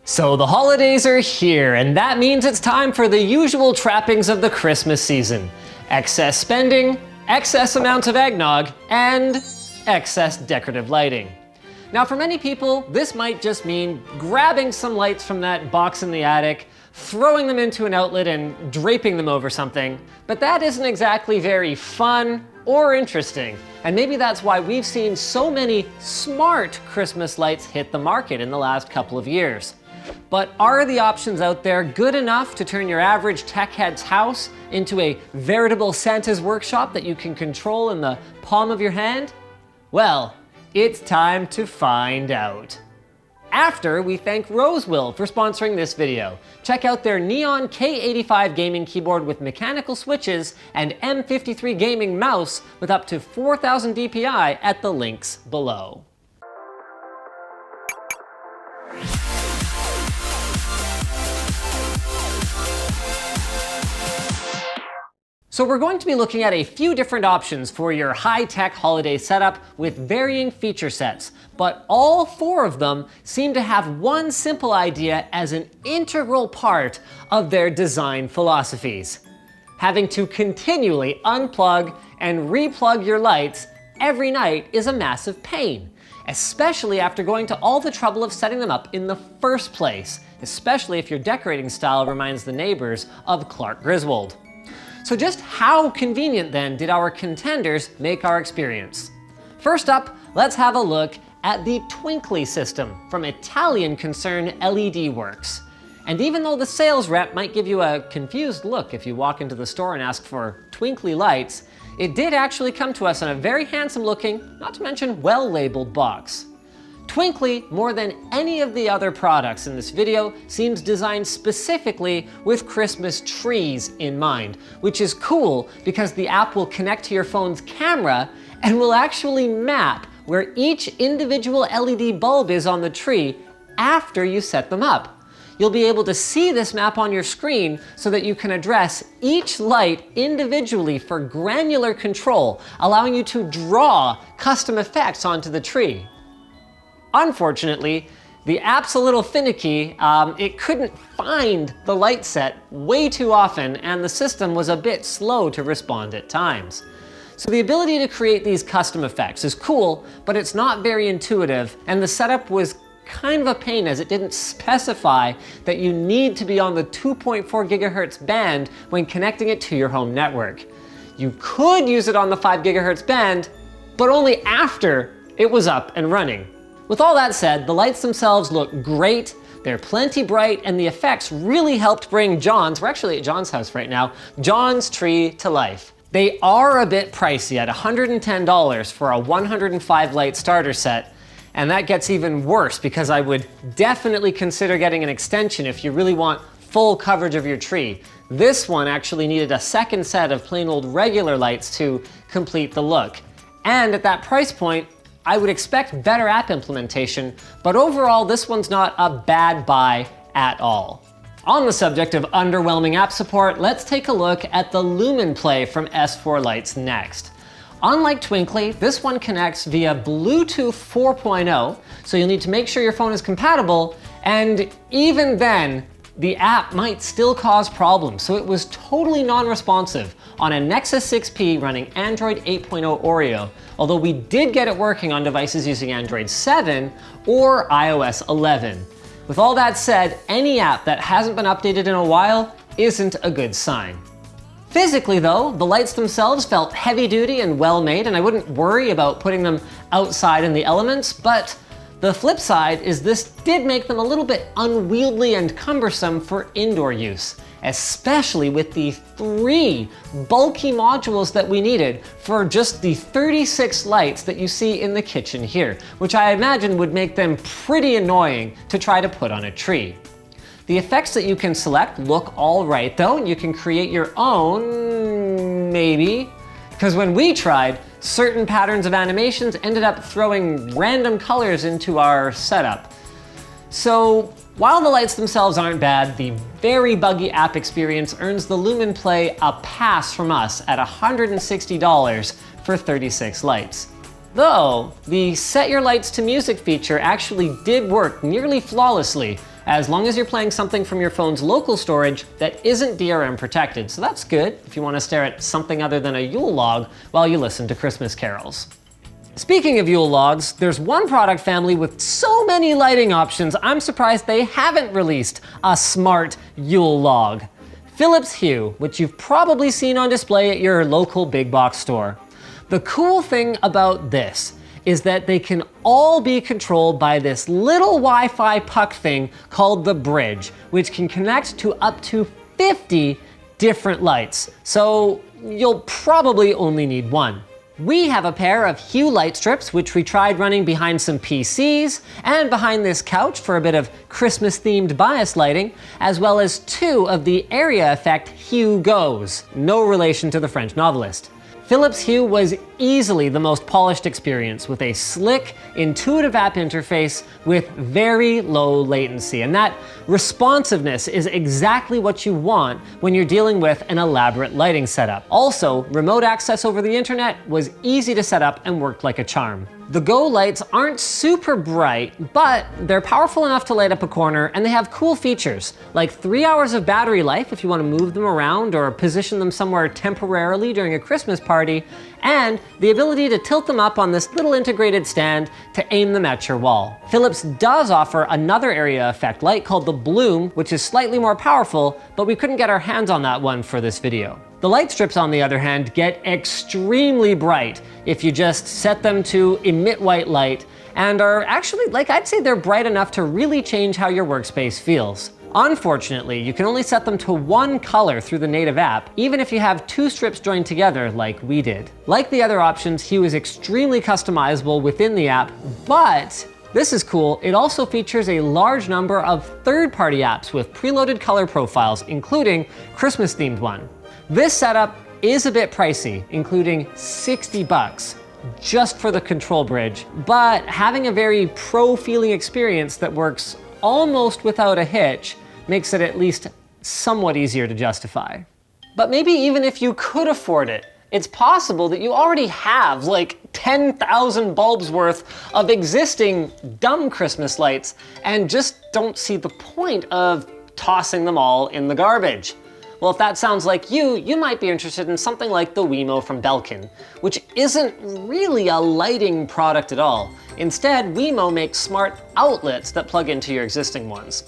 So the holidays are here, and that means it's time for the usual trappings of the Christmas season. Excess spending, excess amounts of eggnog, and excess decorative lighting. Now for many people, this might just mean grabbing some lights from that box in the attic, throwing them into an outlet and draping them over something, but that isn't exactly very fun or interesting. And maybe that's why we've seen so many smart Christmas lights hit the market in the last couple of years. But are the options out there good enough to turn your average tech head's house into a veritable Santa's workshop that you can control in the palm of your hand? Well, it's time to find out. After we thank Rosewill for sponsoring this video. Check out their Neon K85 gaming keyboard with mechanical switches and M53 gaming mouse with up to 4000 DPI at the links below. So we're going to be looking at a few different options for your high-tech holiday setup with varying feature sets, but all four of them seem to have one simple idea as an integral part of their design philosophies. Having to continually unplug and replug your lights every night is a massive pain, especially after going to all the trouble of setting them up in the first place, especially if your decorating style reminds the neighbors of Clark Griswold. So just how convenient then did our contenders make our experience? First up, let's have a look at the Twinkly system from Italian concern LED Works. And even though the sales rep might give you a confused look if you walk into the store and ask for twinkly lights, it did actually come to us in a very handsome looking, not to mention well-labeled box. Twinkly, more than any of the other products in this video, seems designed specifically with Christmas trees in mind, which is cool because the app will connect to your phone's camera and will actually map where each individual LED bulb is on the tree after you set them up. You'll be able to see this map on your screen so that you can address each light individually for granular control, allowing you to draw custom effects onto the tree. Unfortunately, the app's a little finicky. It couldn't find the light set way too often, and the system was a bit slow to respond at times. So the ability to create these custom effects is cool, but it's not very intuitive, and the setup was kind of a pain as it didn't specify that you need to be on the 2.4 gigahertz band when connecting it to your home network. You could use it on the 5 gigahertz band, but only after it was up and running. With all that said, the lights themselves look great, they're plenty bright, and the effects really helped bring we're actually at John's house right now, John's tree to life. They are a bit pricey at $110 for a 105 light starter set, and that gets even worse because I would definitely consider getting an extension if you really want full coverage of your tree. This one actually needed a second set of plain old regular lights to complete the look. And at that price point, I would expect better app implementation, but overall this one's not a bad buy at all. On the subject of underwhelming app support, let's take a look at the Lumen Play from S4 Lights next. Unlike Twinkly, this one connects via Bluetooth 4.0, so you'll need to make sure your phone is compatible, and even then, the app might still cause problems, so it was totally non-responsive on a Nexus 6P running Android 8.0 Oreo, although we did get it working on devices using Android 7 or iOS 11. With all that said, any app that hasn't been updated in a while isn't a good sign. Physically though, the lights themselves felt heavy duty and well made, and I wouldn't worry about putting them outside in the elements, but the flip side is this did make them a little bit unwieldy and cumbersome for indoor use, especially with the 3 bulky modules that we needed for just the 36 lights that you see in the kitchen here, which I imagine would make them pretty annoying to try to put on a tree. The effects that you can select look all right though, and you can create your own, maybe, because when we tried, certain patterns of animations ended up throwing random colors into our setup. So while the lights themselves aren't bad, the very buggy app experience earns the Lumen Play a pass from us at $160 for 36 lights. Though, the set your lights to music feature actually did work nearly flawlessly, as long as you're playing something from your phone's local storage that isn't DRM protected. So that's good if you want to stare at something other than a Yule log while you listen to Christmas carols. Speaking of Yule logs, there's one product family with so many lighting options, I'm surprised they haven't released a smart Yule log. Philips Hue, which you've probably seen on display at your local big box store. The cool thing about this is that they can all be controlled by this little Wi-Fi puck thing called the bridge, which can connect to up to 50 different lights. So you'll probably only need one. We have a pair of Hue light strips, which we tried running behind some PCs and behind this couch for a bit of Christmas-themed bias lighting, as well as 2 of the Area Effect Hue Goes, no relation to the French novelist. Philips Hue was easily the most polished experience with a slick, intuitive app interface with very low latency. And that responsiveness is exactly what you want when you're dealing with an elaborate lighting setup. Also, remote access over the internet was easy to set up and worked like a charm. The Go lights aren't super bright, but they're powerful enough to light up a corner, and they have cool features, like 3 hours of battery life if you want to move them around or position them somewhere temporarily during a Christmas party, and the ability to tilt them up on this little integrated stand to aim them at your wall. Philips does offer another area effect light called the Bloom, which is slightly more powerful, but we couldn't get our hands on that one for this video. The light strips, on the other hand, get extremely bright if you just set them to emit white light, and are actually, I'd say they're bright enough to really change how your workspace feels. Unfortunately, you can only set them to one color through the native app, even if you have 2 strips joined together like we did. Like the other options, Hue is extremely customizable within the app, but this is cool, it also features a large number of third-party apps with preloaded color profiles, including Christmas-themed one. This setup is a bit pricey, including $60 just for the control bridge, but having a very pro-feeling experience that works almost without a hitch makes it at least somewhat easier to justify. But maybe even if you could afford it, it's possible that you already have 10,000 bulbs worth of existing dumb Christmas lights and just don't see the point of tossing them all in the garbage. Well, if that sounds like you might be interested in something like the Wemo from Belkin, which isn't really a lighting product at all. Instead, Wemo makes smart outlets that plug into your existing ones.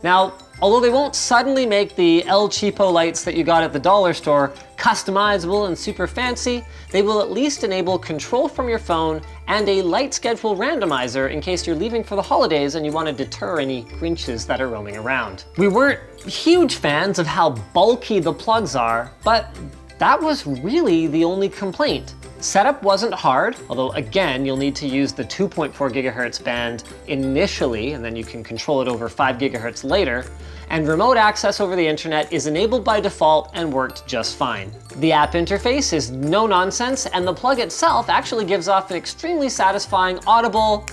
Now, although they won't suddenly make the El Cheapo lights that you got at the dollar store customizable and super fancy, they will at least enable control from your phone and a light schedule randomizer in case you're leaving for the holidays and you want to deter any Grinches that are roaming around. We weren't huge fans of how bulky the plugs are, but that was really the only complaint. Setup wasn't hard, although again, you'll need to use the 2.4 gigahertz band initially, and then you can control it over 5 gigahertz later. And remote access over the internet is enabled by default and worked just fine. The app interface is no nonsense, and the plug itself actually gives off an extremely satisfying audible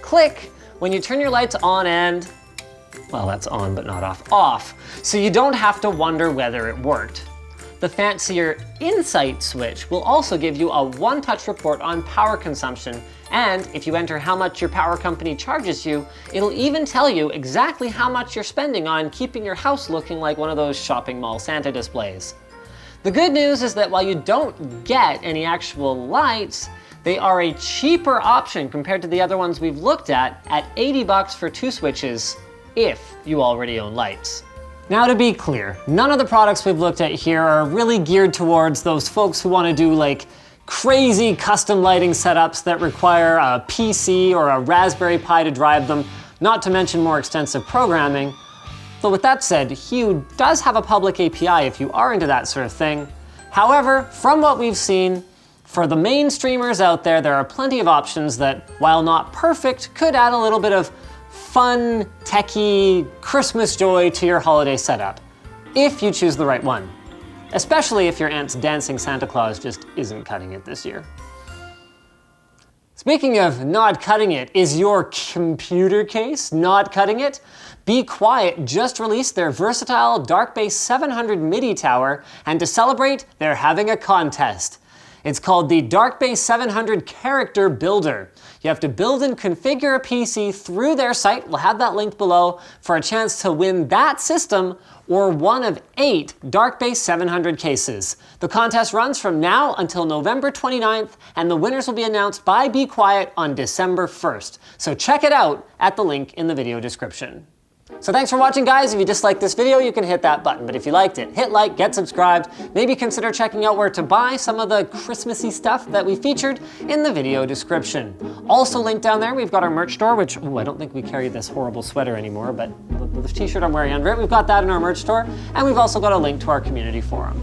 click when you turn your lights on and, well, that's on but not off, so you don't have to wonder whether it worked. The fancier Insight switch will also give you a one-touch report on power consumption, and if you enter how much your power company charges you, it'll even tell you exactly how much you're spending on keeping your house looking like one of those shopping mall Santa displays. The good news is that while you don't get any actual lights, they are a cheaper option compared to the other ones we've looked at $80 for 2 switches if you already own lights. Now, to be clear, none of the products we've looked at here are really geared towards those folks who want to do crazy custom lighting setups that require a PC or a Raspberry Pi to drive them, not to mention more extensive programming. Though with that said, Hue does have a public API if you are into that sort of thing. However, from what we've seen, for the mainstreamers out there, there are plenty of options that, while not perfect, could add a little bit of fun, techie, Christmas joy to your holiday setup, if you choose the right one. Especially if your aunt's dancing Santa Claus just isn't cutting it this year. Speaking of not cutting it, is your computer case not cutting it? Be Quiet just released their versatile Dark Base 700 MIDI tower, and to celebrate, they're having a contest. It's called the Darkbase 700 Character Builder. You have to build and configure a PC through their site, we'll have that linked below, for a chance to win that system or one of 8 Darkbase 700 cases. The contest runs from now until November 29th, and the winners will be announced by Be Quiet on December 1st. So check it out at the link in the video description. So thanks for watching, guys. If you disliked this video, you can hit that button. But if you liked it, hit like, get subscribed. Maybe consider checking out where to buy some of the Christmassy stuff that we featured in the video description. Also linked down there, we've got our merch store, which, I don't think we carry this horrible sweater anymore, but the t-shirt I'm wearing under it, we've got that in our merch store. And we've also got a link to our community forum.